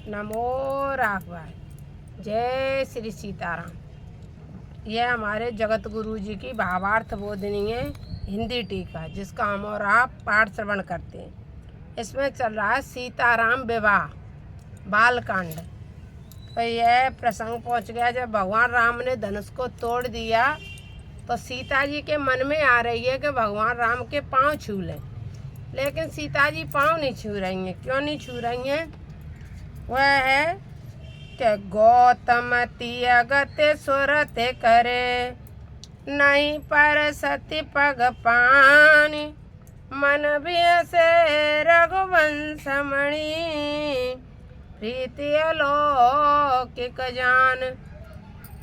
नमो राघवाय। जय श्री सीताराम। यह हमारे जगत गुरु जी की भावार्थ बोधनी है हिंदी टीका, जिसका हम और आप पाठ श्रवण करते हैं। इसमें चल रहा है सीताराम विवाह बालकांड। तो यह प्रसंग पहुंच गया जब भगवान राम ने धनुष को तोड़ दिया, तो सीता जी के मन में आ रही है कि भगवान राम के पाँव छू लें, लेकिन सीता जी पाँव नहीं छू रही हैं। क्यों नहीं छू रही हैं? वह है कि गौतम तियगत सुरत करे, नहीं पर सती पग पानी, मन भी से रघुवंश मणि, प्रीति अलौकिक जान।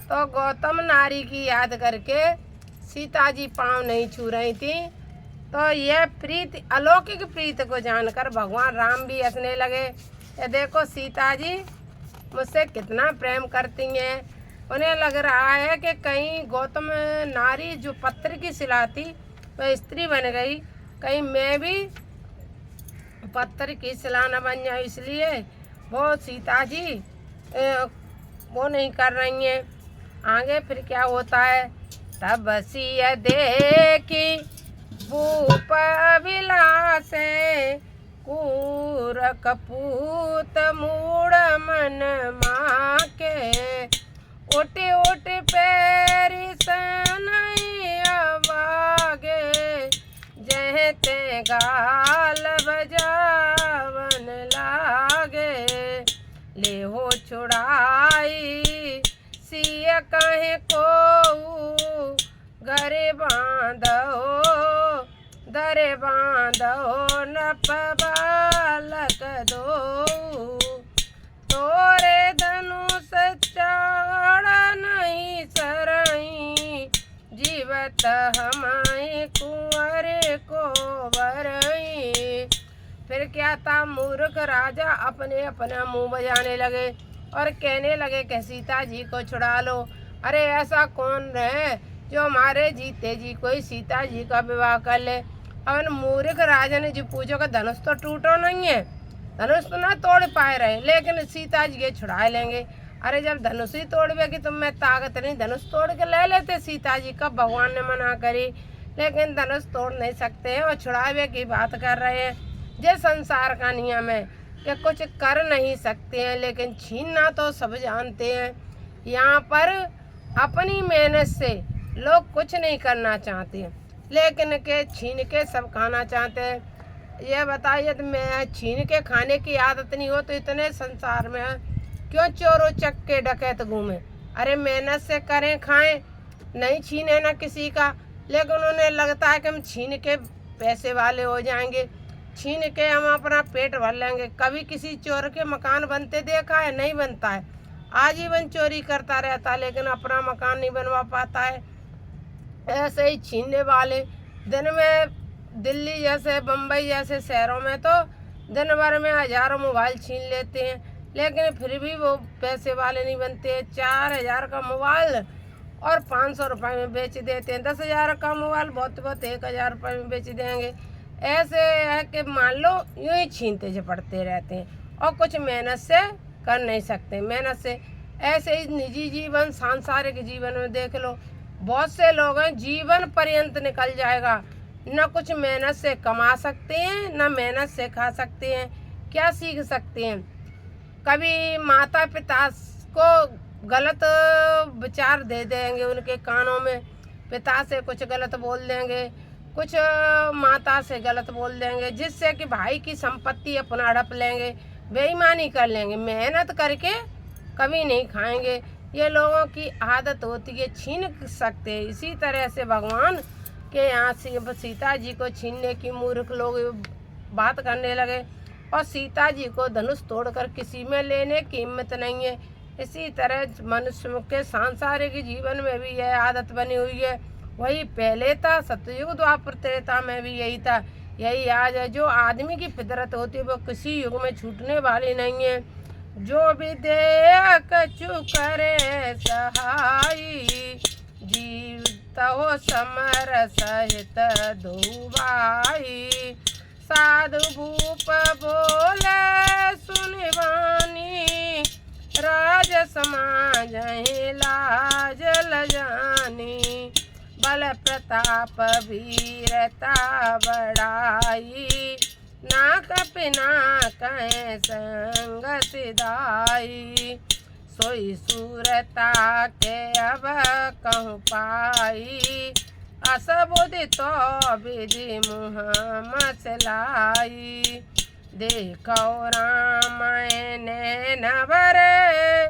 तो गौतम नारी की याद करके सीता जी पाँव नहीं छू रही थी। तो यह प्रीति अलौकिक प्रीति को जानकर भगवान राम भी हंसने लगे। ये देखो सीता जी मुझसे कितना प्रेम करती हैं। उन्हें लग रहा है कि कहीं गौतम नारी जो पत्थर की शिला थी वह स्त्री बन गई, कहीं मैं भी पत्थर की शिला न बन जाऊँ, इसलिए वो सीता जी वो नहीं कर रही हैं। आगे फिर क्या होता है? तब सिय देखी भूप विलासे, कूर कपूत मूड मन माके, उठ उठ पैरी सनई अवागे, जहते गाल बजावन लागे, ले हो छुड़ाई सिय कहे को, घरे बांधो दरे बांधो नप बालक दो, तोरे धनुष चढ़ नहीं सरई, जीवत हमारे कुंवर को बरई। फिर क्या था? मूर्ख राजा अपने अपना मुंह बजाने लगे और कहने लगे कि सीता जी को छुड़ा लो। अरे ऐसा कौन है जो हमारे जीते जी कोई सीता जी का विवाह कर ले? अब मूर्ख राजा ने जो पूछो कि धनुष तो टूटो नहीं है, धनुष तो ना तोड़ पाए रहे, लेकिन सीता जी के छुड़ा लेंगे। अरे जब धनुष ही तोड़वेगी तो मैं ताकत नहीं, धनुष तोड़ के ले लेते सीता जी का। भगवान ने मना करी, लेकिन धनुष तोड़ नहीं सकते हैं और छुड़ावे की बात कर रहे हैं। ये संसार का नियम है कि कुछ कर नहीं सकते हैं, लेकिन छीनना तो सब जानते हैं। यहाँ पर अपनी मेहनत से लोग कुछ नहीं करना चाहते, लेकिन के छीन के सब खाना चाहते हैं। ये बताइए, तो मैं छीन के खाने की आदत नहीं हो तो इतने संसार में क्यों चोरों चक्के डकैत घूमे? अरे मेहनत से करें खाएं, नहीं छीने ना किसी का, लेकिन उन्हें लगता है कि हम छीन के पैसे वाले हो जाएंगे, छीन के हम अपना पेट भर लेंगे। कभी किसी चोर के मकान बनते देखा है? नहीं बनता है, आजीवन चोरी करता रहता, लेकिन अपना मकान नहीं बनवा पाता है। ऐसे ही छीनने वाले दिन में दिल्ली जैसे बम्बई जैसे शहरों में तो दिन भर में हजारों मोबाइल छीन लेते हैं, लेकिन फिर भी वो पैसे वाले नहीं बनते। 4000 का मोबाइल और 500 रुपये में बेच देते हैं। 10,000 का मोबाइल बहुत बहुत 1000 रुपये में बेच देंगे। ऐसे है कि मान लो यूँ ही छीनते झपटते रहते हैं और कुछ मेहनत से कर नहीं सकते। मेहनत से ऐसे ही निजी जीवन सांसारिक जीवन में देख लो, बहुत से लोग हैं जीवन पर्यंत निकल जाएगा, न कुछ मेहनत से कमा सकते हैं न मेहनत से खा सकते हैं। क्या सीख सकते हैं? कभी माता पिता को गलत विचार दे देंगे, उनके कानों में पिता से कुछ गलत बोल देंगे, कुछ माता से गलत बोल देंगे, जिससे कि भाई की संपत्ति अपना हड़प लेंगे, बेईमानी कर लेंगे, मेहनत करके कभी नहीं खाएंगे। ये लोगों की आदत होती है, छीन सकते हैं। इसी तरह से भगवान के यहाँ से सीता जी को छीनने की मूर्ख लोग बात करने लगे और सीता जी को धनुष तोड़कर किसी में लेने की हिम्मत नहीं है। इसी तरह मनुष्य के सांसारिक जीवन में भी यह आदत बनी हुई है। वही पहले था, सतयुग द्वापर त्रेता में भी यही था, यही आज है। जो आदमी की फितरत होती है वो किसी युग में छूटने वाली नहीं है। जो भी दे कछु करे सहाई, जीवित हो समर सहित दुबाई, साधु भूप बोले सुनवानी, प्रताप वीरता बढ़ाई, ना कपिना कहें संग सिधाई। सोई सूरता के अब कहूँ पाई, असबुद्धि तो विधि मुँह मचलाई। देखो रामायण न भरे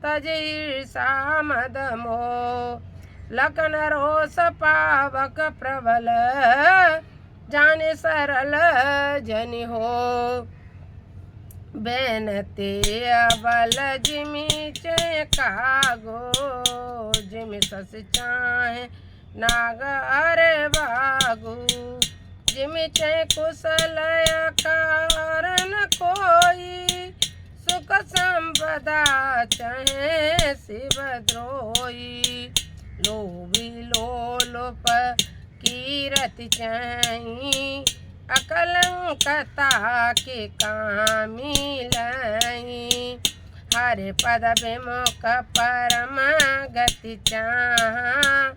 तज ईर्षा मद मोह, लखन रोष पावक प्रबल जाने सरल जनि हो। बेनते अबल जिमि चे कागो, जिमि सस चाहे नाग अरे बागु। जिमि चे कुशल कारण कोई, सुख संपदा चाहे शिव द्रोही। लोभी लोलुप कीरति चाही, अकलंकता के कामी लाई। हरे पद विमुख परम गति चाहा,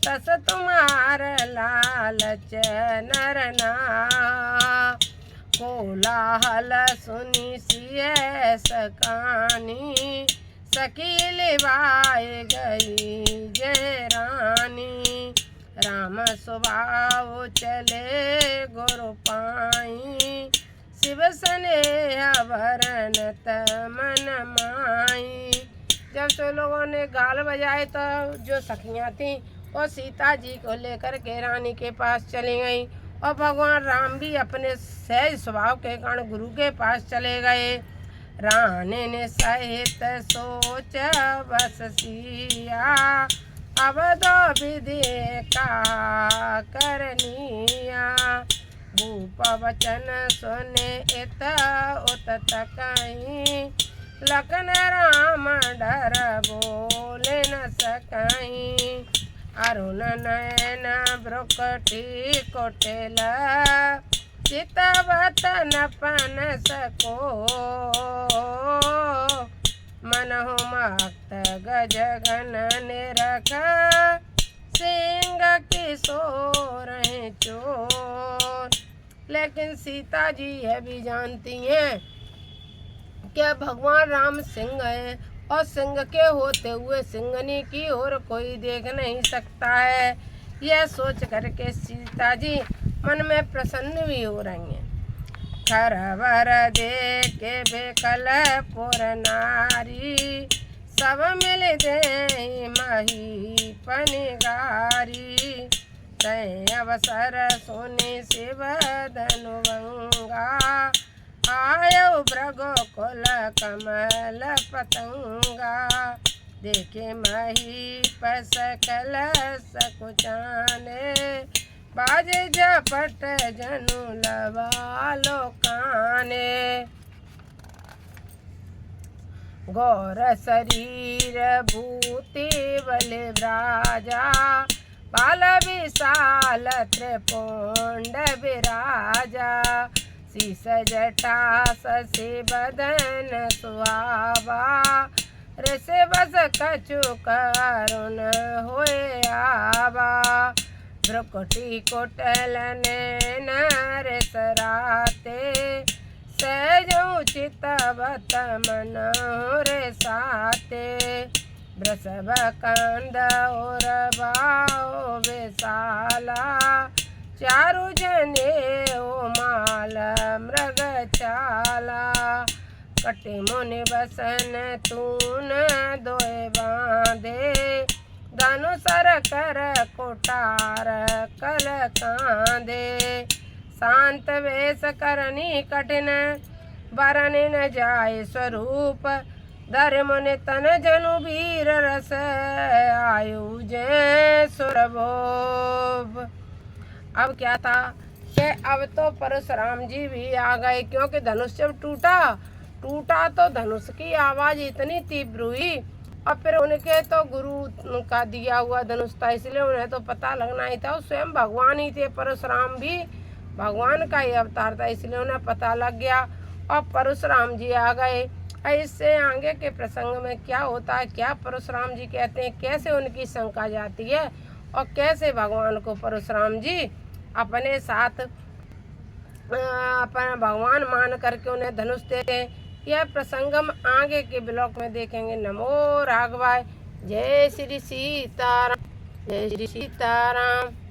तस तुम्हार लालच नर ना। कोलाहल सुनी सिय सकानी, सखी लिवाए गई जय रानी। राम स्वभाव चले गुरु पाई, शिव स्नेह भरनत मन माई। जब से लोगों ने गाल बजाए तो जो सखियाँ थीं वो सीता जी को लेकर के रानी के पास चली गई, और भगवान राम भी अपने सहज स्वभाव के कारण गुरु के पास चले गए। रानी ने सहित सोच बस सिया, अब दो विधि का करनिया। भूप वचन सुने इत उत तकई, लखन राम डर बोले न सकई। अरुण नयन भ्रुकटी कोटिल, चितवत नपन सको। मनहु मक्त गजगन निरख, सिंह किशोर हैं चोर। लेकिन सीता जी यह भी जानती हैं कि भगवान राम सिंह हैं, और सिंह के होते हुए सिंहनी की ओर कोई देख नहीं सकता है। यह सोच करके सीता जी मन में प्रसन्न भी हो रही हैं। खरवर देखे बेकल पुर नारी, सब मिल दे मही पनिगारी। तय अवसर सुनि शिव धनुवंगा, आयो भृगु कुल कमल पतंगा। देखे मही सकल सकुचाने, बाजे झपट जनु लवालो काने। गौर शरीर भूति बल राजा, बाल विशाल त्रिपुंड विराजा। शीस जटा शशि बदन सुहावा, ऋषि बस कछु करुण होए आवा। भ्रुकुटी कुटल नैन सराते, सहजौ चितवत मन रे साते। वृषभ कंद और बाओ विशाला, चारु जने ओ माल मृग चाला। कटे मुनि बसन तून दोए बांधे, धनुसर कर कोटार कल कांधे। शांत वेश करनी कठिन, बरन न जाए स्वरूप। धर मुनि तन जनु वीर रस, आयु जय सुरभोप। अब क्या था कि अब तो परशुराम जी भी आ गए, क्योंकि धनुष जब टूटा तो धनुष की आवाज इतनी तीव्र हुई, और फिर उनके तो गुरु का दिया हुआ धनुष था, इसलिए उन्हें तो पता लगना ही था। स्वयं भगवान ही थे, परशुराम भी भगवान का ही अवतार था, इसलिए उन्हें पता लग गया और परशुराम जी आ गए। इससे आगे के प्रसंग में क्या होता है, क्या परशुराम जी कहते हैं, कैसे उनकी शंका जाती है, और कैसे भगवान को परशुराम जी अपने साथ अपना भगवान मान करके उन्हें धनुष देते हैं। यह प्रसंग हम आगे के ब्लॉक में देखेंगे। नमो राघवाय। जय श्री सीताराम। जय श्री सीताराम।